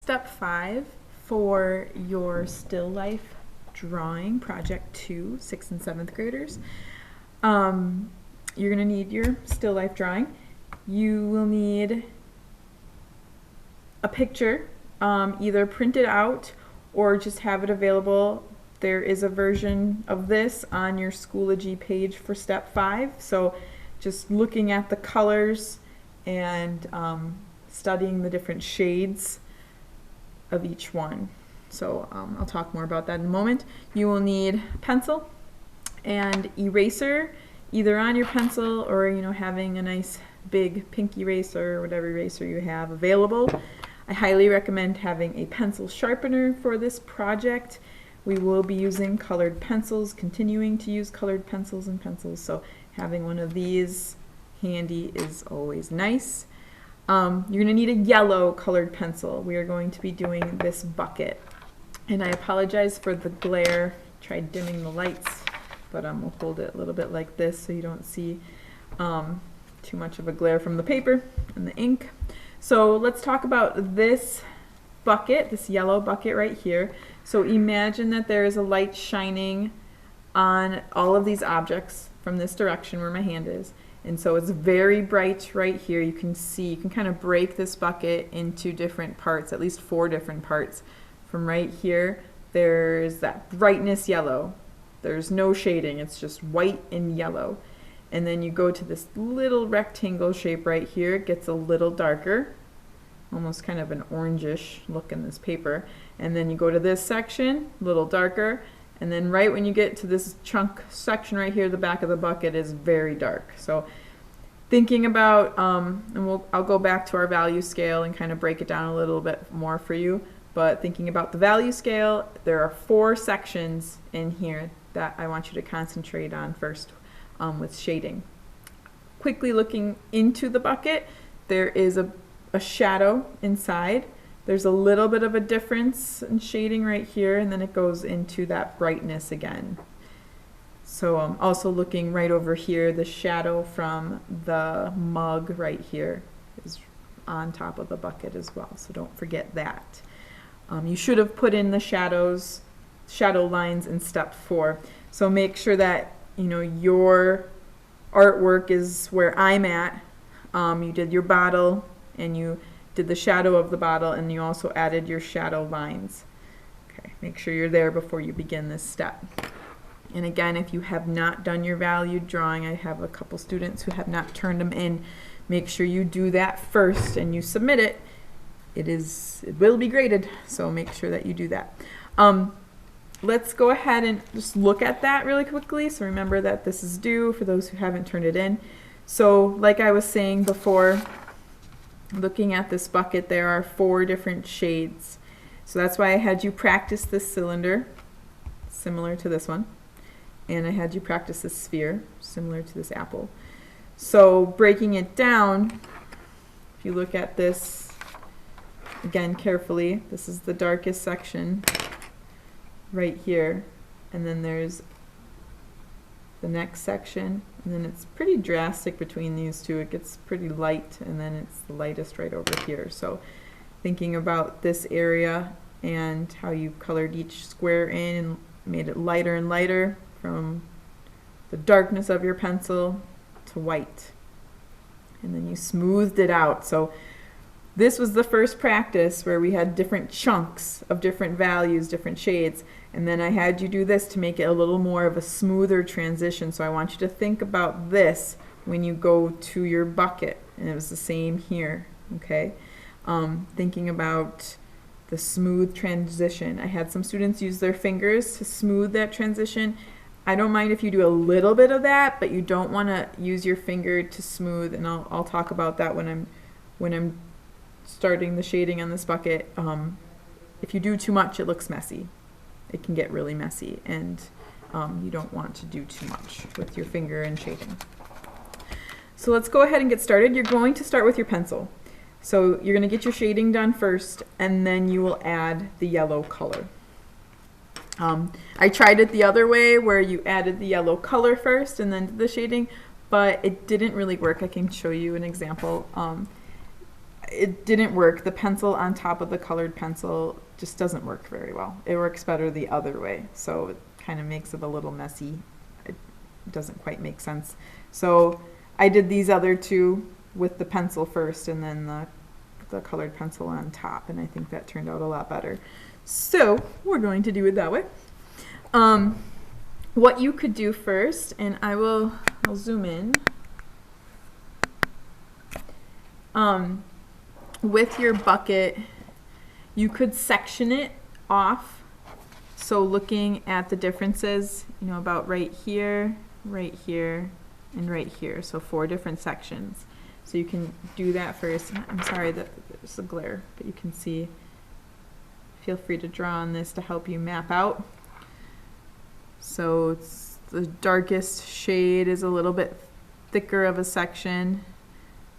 Step 5 for your still life drawing project 2, 6th and 7th graders. You're going to need your still life drawing. You will need a picture, either print it out or just have it available. There is a version of this on your Schoology page for step 5. So just looking at the colors and studying the different shades of each one. So I'll talk more about that in a moment. You will need pencil and eraser, either on your pencil or having a nice big pink eraser or whatever eraser you have available. I highly recommend having a pencil sharpener for this project. We will be using colored pencils, continuing to use colored pencils and pencils, so having one of these handy is always nice. You're going to need a yellow colored pencil. We are going to be doing this bucket. And I apologize for the glare. Tried dimming the lights, but we'll hold it a little bit like this so you don't see too much of a glare from the paper and the ink. So let's talk about this bucket, this yellow bucket right here. So imagine that there is a light shining on all of these objects from this direction where my hand is. And so it's very bright right here. You can see, you can kind of break this bucket into different parts, at least 4 different parts. From right here, there's that brightness yellow. There's no shading, it's just white and yellow. And then you go to this little rectangle shape right here. It gets a little darker, almost kind of an orangish look in this paper. And then you go to this section, a little darker. And then right when you get to this chunk section right here, the back of the bucket is very dark. So thinking about, I'll go back to our value scale and kind of break it down a little bit more for you. But thinking about the value scale, there are 4 sections in here that I want you to concentrate on first with shading. Quickly looking into the bucket, there is a shadow inside. There's a little bit of a difference in shading right here, and then it goes into that brightness again. So I'm also looking right over here, the shadow from the mug right here is on top of the bucket as well, so don't forget that. You should have put in the shadow lines in step 4. So make sure that your artwork is where I'm at. You did your bottle and you did the shadow of the bottle, and you also added your shadow lines. Okay, make sure you're there before you begin this step. And again, if you have not done your value drawing, I have a couple students who have not turned them in. Make sure you do that first and you submit it. It will be graded, so make sure that you do that. Let's go ahead and just look at that really quickly. So remember that this is due for those who haven't turned it in. So like I was saying before, looking at this bucket, there are 4 different shades. So that's why I had you practice this cylinder, similar to this one. And I had you practice this sphere, similar to this apple. So breaking it down, if you look at this again carefully, this is the darkest section right here, and then there's the next section, and then it's pretty drastic between these two. It gets pretty light, and then it's the lightest right over here. So thinking about this area and how you colored each square in and made it lighter and lighter from the darkness of your pencil to white, and then you smoothed it out. So this was the first practice where we had different chunks of different values, different shades, and then I had you do this to make it a little more of a smoother transition. So I want you to think about this when you go to your bucket, and it was the same here, okay? Thinking about the smooth transition. I had some students use their fingers to smooth that transition. I don't mind if you do a little bit of that, but you don't want to use your finger to smooth, and I'll talk about that when I'm starting the shading on this bucket. If you do too much, it looks messy. It can get really messy, and you don't want to do too much with your finger and shading. So let's go ahead and get started. You're going to start with your pencil. So you're going to get your shading done first, and then you will add the yellow color. I tried it the other way where you added the yellow color first and then did the shading, but it didn't really work. I can show you an example. it didn't work. The pencil on top of the colored pencil just doesn't work very well. It works better the other way, so it kind of makes it a little messy. It doesn't quite make sense. So I did these other two with the pencil first and then the colored pencil on top, and I think that turned out a lot better. So we're going to do it that way. What you could do first, and I'll zoom in. With your bucket, you could section it off. So looking at the differences, about right here, and right here. So 4 different sections. So you can do that first. I'm sorry that there's a glare, but you can see. Feel free to draw on this to help you map out. So it's the darkest shade is a little bit thicker of a section,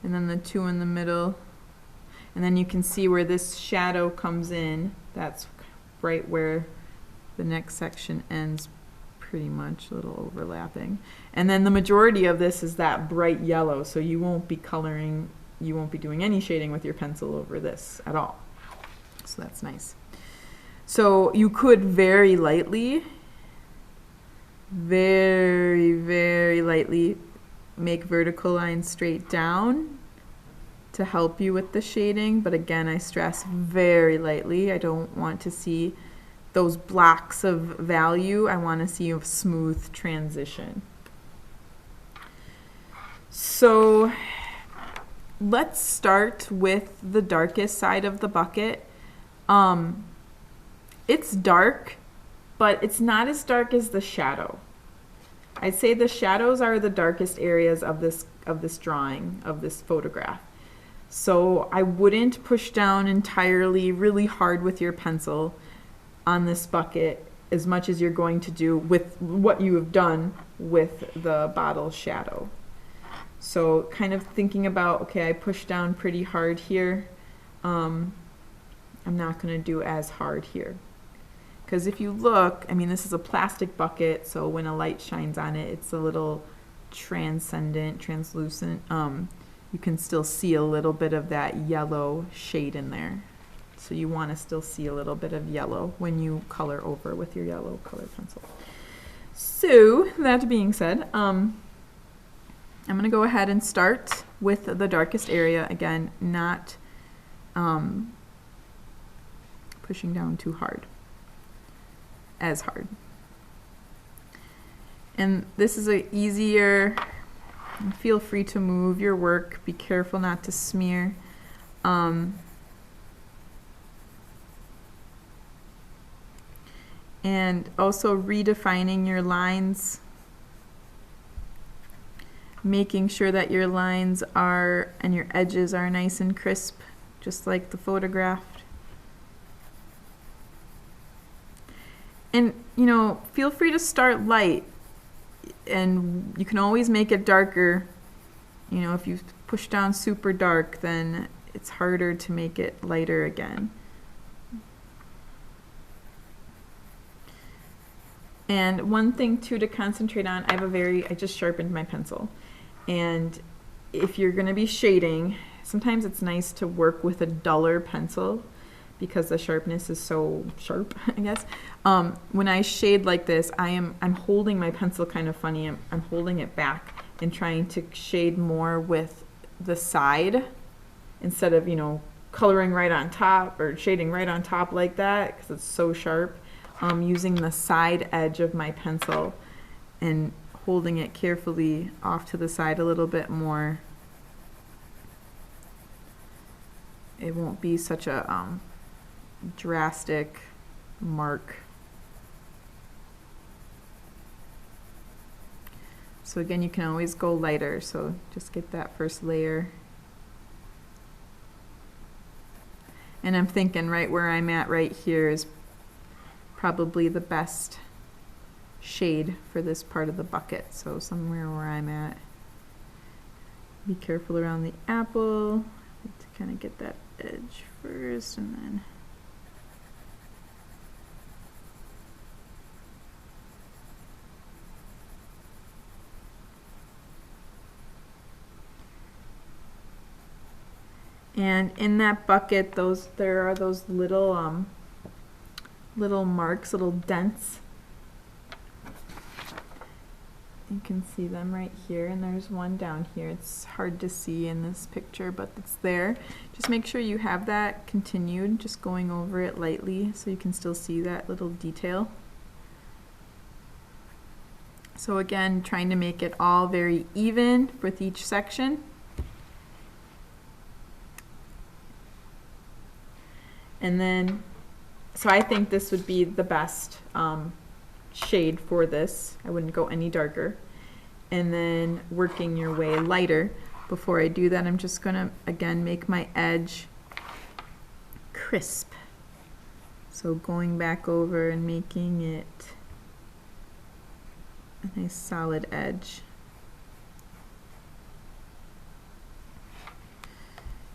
and then the 2 in the middle. And then you can see where this shadow comes in. That's right where the next section ends, pretty much, a little overlapping. And then the majority of this is that bright yellow, so you won't be doing any shading with your pencil over this at all. So that's nice. So you could very lightly, very lightly make vertical lines straight down to help you with the shading, but again, I stress very lightly. I don't want to see those blocks of value. I want to see a smooth transition. So let's start with the darkest side of the bucket. It's dark, but it's not as dark as the shadow. I'd say the shadows are the darkest areas of this drawing, of this photograph. So I wouldn't push down entirely really hard with your pencil on this bucket as much as you're going to do with what you have done with the bottle shadow. So kind of thinking about, okay, I pushed down pretty hard here. I'm not going to do as hard here. Because if you look, I mean, this is a plastic bucket, so when a light shines on it, it's a little translucent. You can still see a little bit of that yellow shade in there. So you want to still see a little bit of yellow when you color over with your yellow color pencil. So that being said, I'm going to go ahead and start with the darkest area. Again, not pushing down too hard. As hard. And this is a easier, feel free to move your work, be careful not to smear. And also redefining your lines, making sure that your lines are and your edges are nice and crisp, just like the photograph. And, feel free to start light, and you can always make it darker. If you push down super dark, then it's harder to make it lighter again. And one thing too to concentrate on, I just sharpened my pencil. And if you're going to be shading, sometimes it's nice to work with a duller pencil, because the sharpness is so sharp, I guess. When I shade like this, I'm holding my pencil kind of funny. I'm holding it back and trying to shade more with the side instead of, coloring right on top or shading right on top like that, because it's so sharp. Using the side edge of my pencil and holding it carefully off to the side a little bit more. It won't be such a drastic mark. So again, you can always go lighter, so just get that first layer. And I'm thinking right where I'm at right here is probably the best shade for this part of the bucket. So somewhere where I'm at. Be careful around the apple to kind of get that edge first, and then And in that bucket, there are those little little marks, little dents. You can see them right here, and there's one down here. It's hard to see in this picture, but it's there. Just make sure you have that continued, just going over it lightly so you can still see that little detail. So again, trying to make it all very even with each section. And then, so I think this would be the best shade for this. I wouldn't go any darker. And then working your way lighter. Before I do that, I'm just gonna, again, make my edge crisp. So going back over and making it a nice solid edge.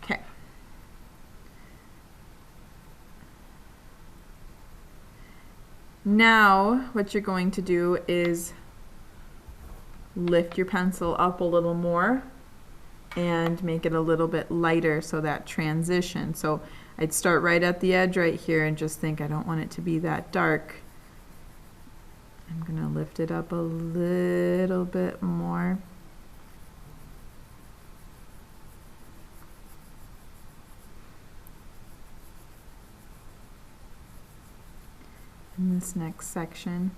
Okay. Now what you're going to do is lift your pencil up a little more and make it a little bit lighter, so that transition. So I'd start right at the edge right here and just think I don't want it to be that dark. I'm going to lift it up a little bit more. In this next section.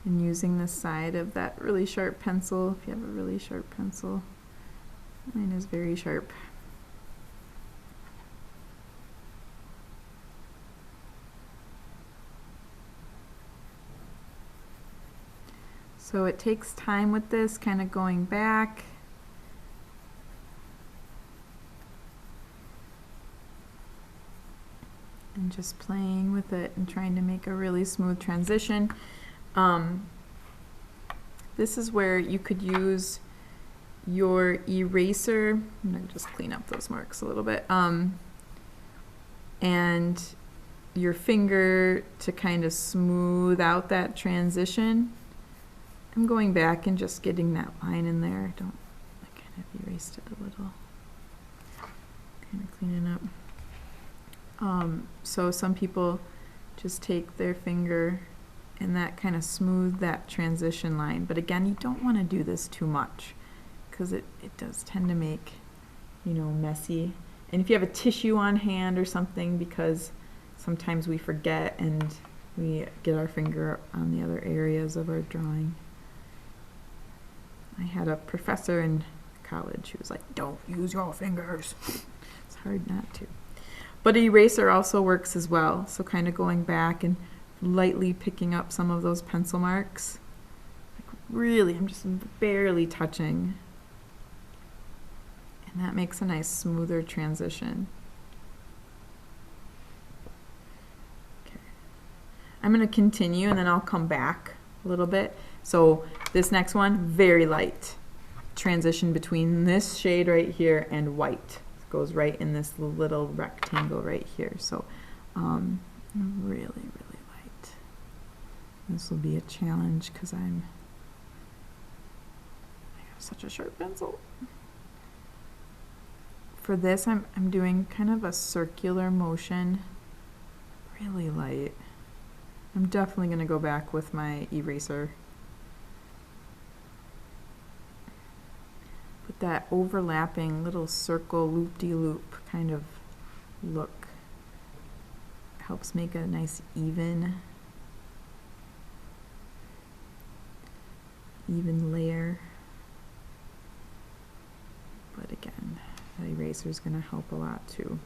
And using the side of that really sharp pencil, if you have a really sharp pencil. Mine is very sharp. So it takes time with this, kind of going back. And just playing with it and trying to make a really smooth transition. This is where you could use your eraser. I'm going to just clean up those marks a little bit. And your finger to kind of smooth out that transition. I'm going back and just getting that line in there. I kind of erased it a little. Kind of cleaning up. So some people just take their finger and that kind of smooth that transition line. But again, you don't want to do this too much because it does tend to make, you know, messy. And if you have a tissue on hand or something, because sometimes we forget and we get our finger on the other areas of our drawing. I had a professor in college who was like, don't use your fingers. It's hard not to. But an eraser also works as well. So kind of going back and lightly picking up some of those pencil marks. Like really, I'm just barely touching. And that makes a nice smoother transition. Okay. I'm going to continue and then I'll come back a little bit. So this next one, very light. Transition between this shade right here and white. Goes right in this little rectangle right here. So really, really light. This will be a challenge because I have such a sharp pencil. For this, I'm doing kind of a circular motion, really light. I'm definitely going to go back with my eraser. That overlapping little circle loop-de-loop kind of look helps make a nice even layer. But again, the eraser is going to help a lot too.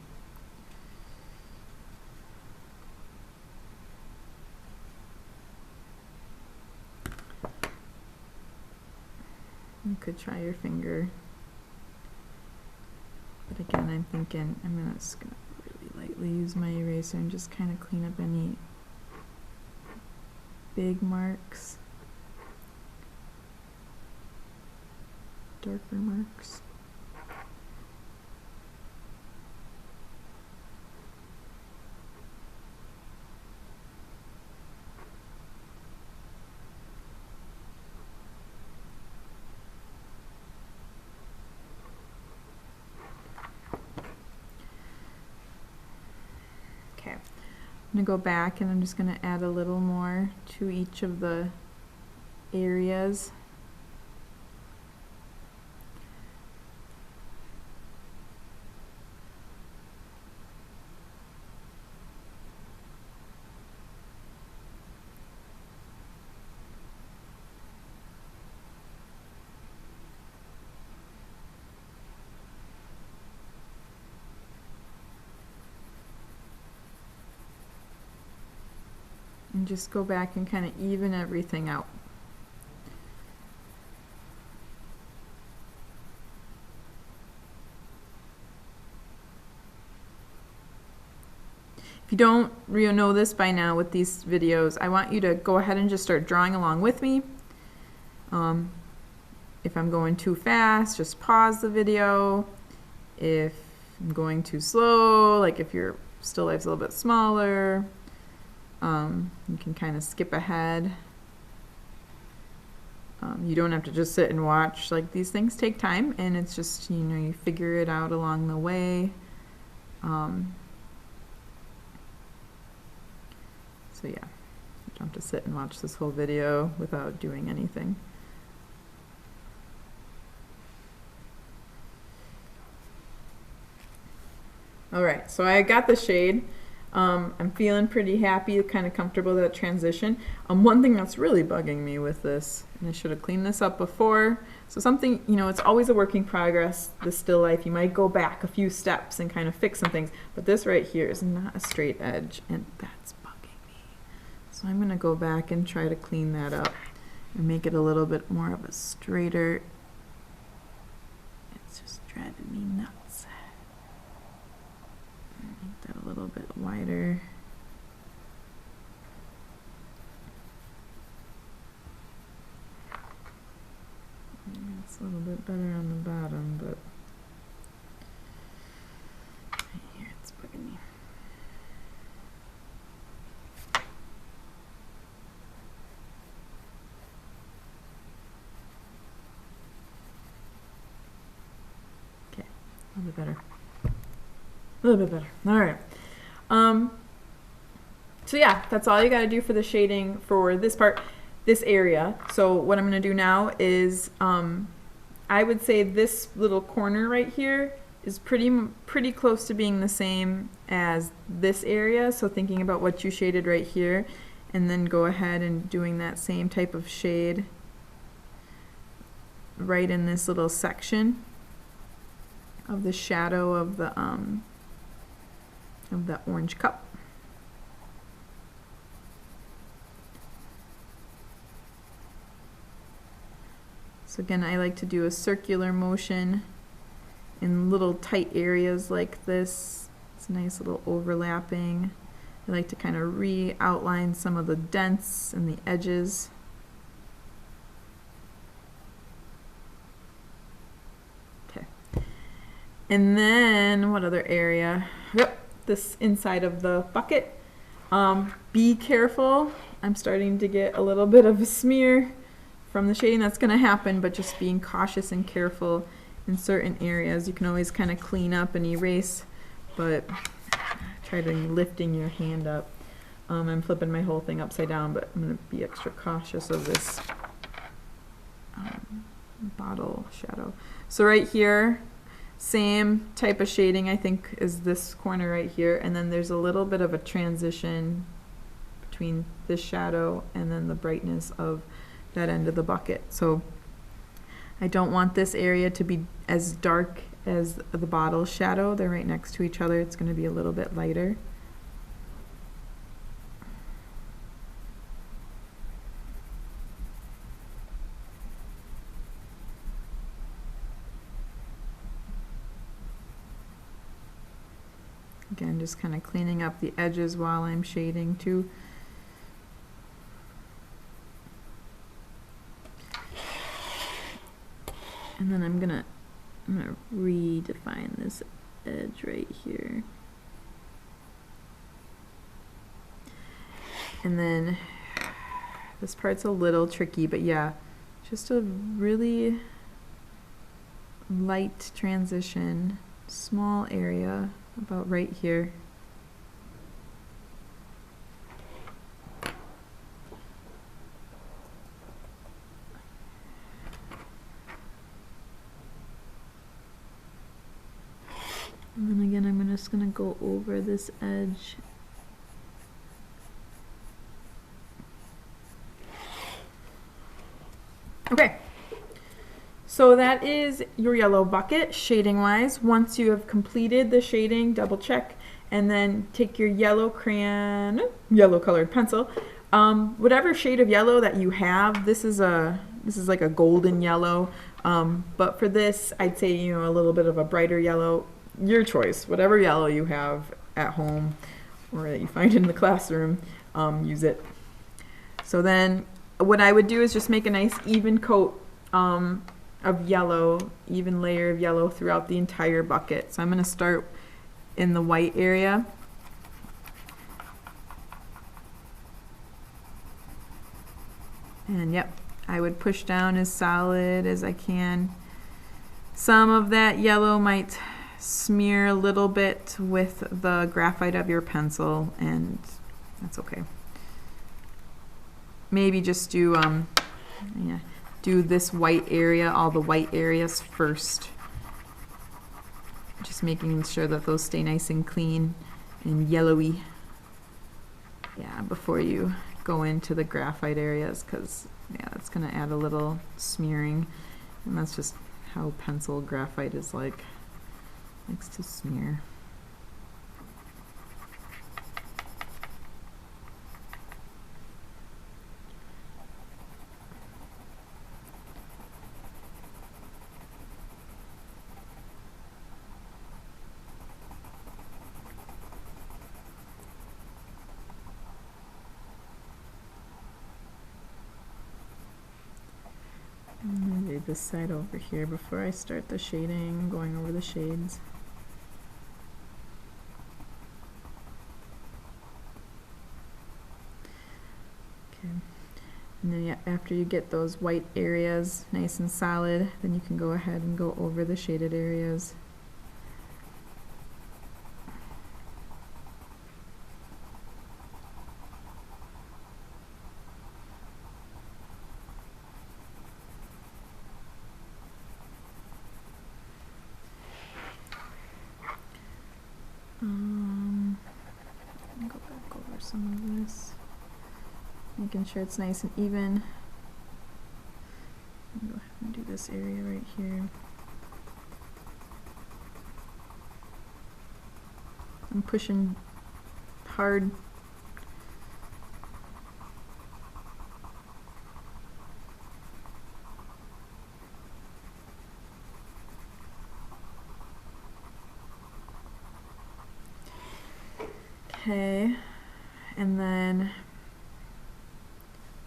You could try your finger. But again, I'm thinking I'm just going to really lightly use my eraser and just kind of clean up any big marks, darker marks. I'm going to go back and I'm just going to add a little more to each of the areas. And just go back and kind of even everything out. If you don't know this by now with these videos, I want you to go ahead and just start drawing along with me. If I'm going too fast, just pause the video. If I'm going too slow, like if your still life's a little bit smaller, you can kind of skip ahead. You don't have to just sit and watch. Like, these things take time, and it's just, you know, you figure it out along the way. So yeah, you don't have to sit and watch this whole video without doing anything. Alright, so I got the shade. I'm feeling pretty happy, kind of comfortable with that transition. One thing that's really bugging me with this, and I should have cleaned this up before, so something, you know, it's always a work in progress, the still life. You might go back a few steps and kind of fix some things, but this right here is not a straight edge, and that's bugging me. So I'm going to go back and try to clean that up and make it a little bit more of a straighter. It's just driving me nuts. Make that a little bit wider. It's a little bit better on the bottom, but right here it's bugging me. Okay, a little bit better. A little bit better. All right. So yeah, that's all you got to do for the shading for this part, this area. So what I'm going to do now is, I would say this little corner right here is pretty close to being the same as this area. So thinking about what you shaded right here, and then go ahead and doing that same type of shade right in this little section of the shadow of the orange cup. So again, I like to do a circular motion in little tight areas like this. It's a nice little overlapping. I like to kind of re-outline some of the dents and the edges. Okay. And then what other area? Yep, this inside of the bucket. Be careful. I'm starting to get a little bit of a smear from the shading. That's going to happen, but just being cautious and careful in certain areas. You can always kind of clean up and erase, but try to lifting your hand up. I'm flipping my whole thing upside down, but I'm going to be extra cautious of this bottle shadow. So right here, same type of shading, I think, is this corner right here, and then there's a little bit of a transition between this shadow and then the brightness of that end of the bucket. So I don't want this area to be as dark as the bottle shadow. They're right next to each other. It's going to be a little bit lighter. Again, just kind of cleaning up the edges while I'm shading too. And then I'm gonna redefine this edge right here. And then this part's a little tricky, but yeah, just a really light transition, small area about right here. And then again, I'm just gonna go over this edge. Okay, so that is your yellow bucket shading wise. Once you have completed the shading, double check, and then take your yellow crayon, yellow colored pencil, whatever shade of yellow that you have. This is like a golden yellow, but for this, I'd say a little bit of a brighter yellow. Your choice, whatever yellow you have at home or that you find in the classroom, use it. So then what I would do is just make a nice even coat of yellow, even layer of yellow throughout the entire bucket. So I'm going to start in the white area. And yep, I would push down as solid as I can. Some of that yellow might smear a little bit with the graphite of your pencil, and that's okay. Maybe just do this white area, all the white areas first. Just making sure that those stay nice and clean and yellowy. Yeah, before you go into the graphite areas, because that's going to add a little smearing, and that's just how pencil graphite is like. Likes to smear. I'm going to do this side over here before I start the shading, going over the shades. Okay. And then after you get those white areas nice and solid, then you can go ahead and go over the shaded areas. Go back over some of this, making sure it's nice and even. Go ahead and do this area right here. I'm pushing hard. Okay, and then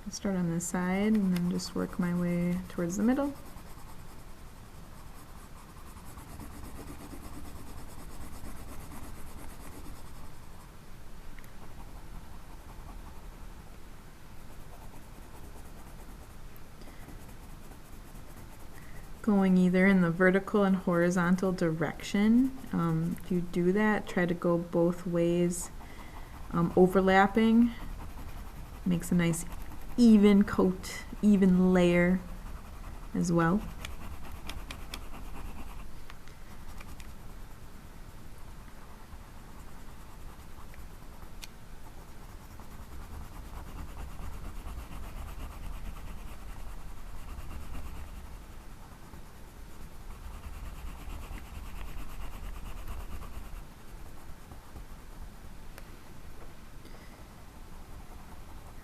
I'll start on this side and then just work my way towards the middle. Going either in the vertical and horizontal direction. If you do that, try to go both ways. Overlapping makes a nice even coat, even layer as well.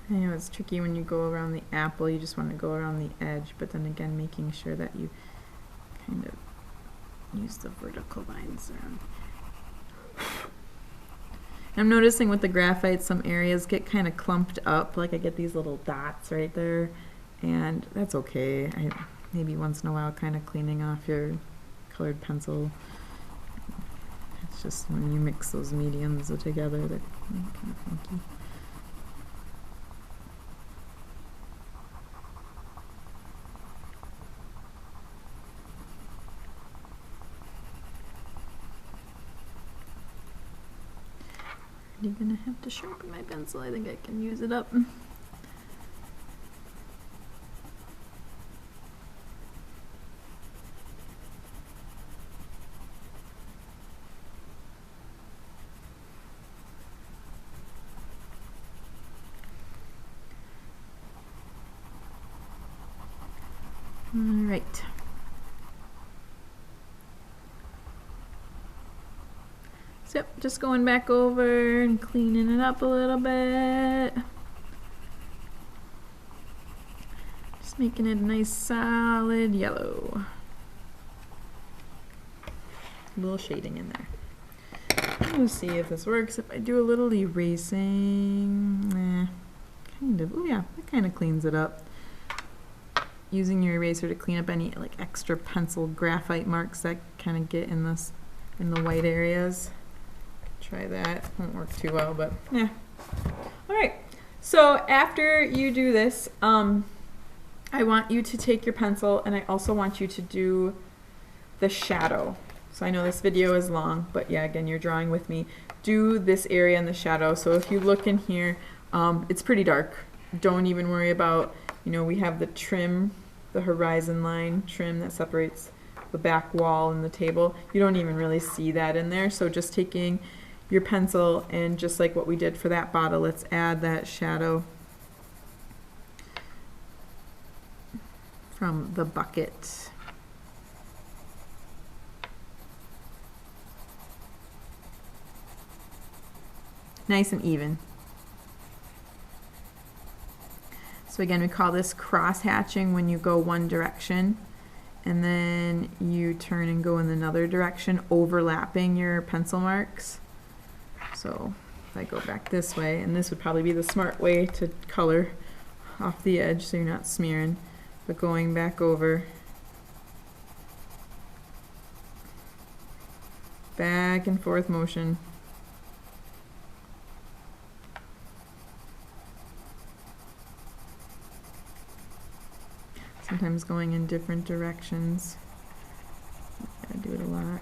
I know it's tricky when you go around the apple, you just want to go around the edge, but then again making sure that you kind of use the vertical lines around. I'm noticing with the graphite some areas get kind of clumped up, like I get these little dots right there, and that's okay. Maybe once in a while kind of cleaning off your colored pencil. It's just when you mix those mediums together, they're kind of funky. I'm gonna have to sharpen my pencil. I think I can use it up. All right. So just going back over and cleaning it up a little bit. Just making it a nice solid yellow. A little shading in there. Let's see if this works. If I do a little erasing, kind of. Oh yeah, that kind of cleans it up. Using your eraser to clean up any like extra pencil graphite marks that kind of get in this in the white areas. Try that. Won't work too well, but yeah. All right. So after you do this, I want you to take your pencil, and I also want you to do the shadow. So I know this video is long, but yeah, again, you're drawing with me. Do this area in the shadow. So if you look in here, it's pretty dark. Don't even worry about, you know, we have the trim, the horizon line trim that separates the back wall and the table. You don't even really see that in there. So just taking your pencil and just like what we did for that bottle, let's add that shadow from the bucket. Nice and even. So again, we call this cross hatching when you go one direction and then you turn and go in another direction, overlapping your pencil marks. So if I go back this way, and this would probably be the smart way to color off the edge so you're not smearing, but going back over, back and forth motion. Sometimes going in different directions. I do it a lot.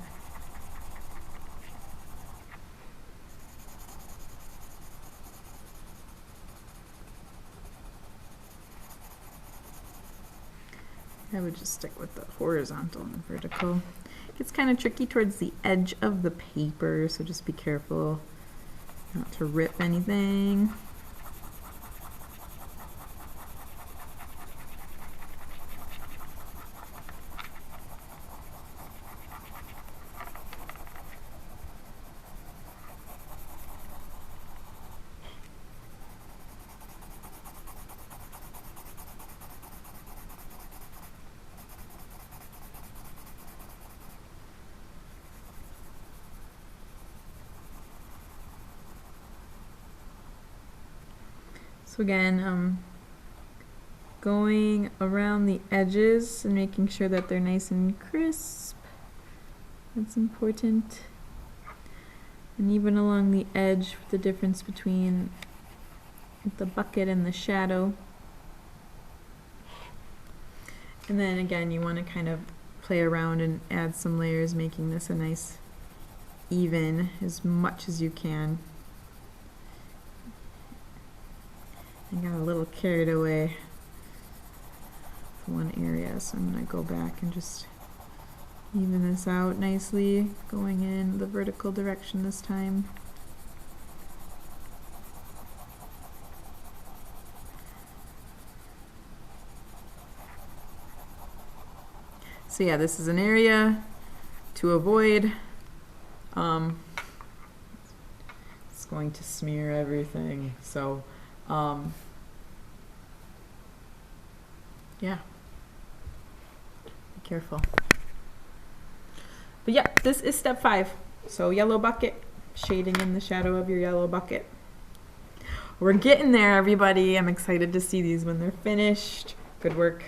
I would just stick with the horizontal and vertical. It gets kind of tricky towards the edge of the paper, so just be careful not to rip anything. So again, going around the edges and making sure that they're nice and crisp. That's important. And even along the edge, the difference between the bucket and the shadow. And then again, you want to kind of play around and add some layers, making this a nice even as much as you can. I got a little carried away with one area, so I'm going to go back and just even this out nicely, going in the vertical direction this time. So yeah, this is an area to avoid. It's going to smear everything, so yeah, be careful. But yeah, this is step 5. So yellow bucket, shading in the shadow of your yellow bucket. We're getting there, everybody. I'm excited to see these when they're finished. Good work.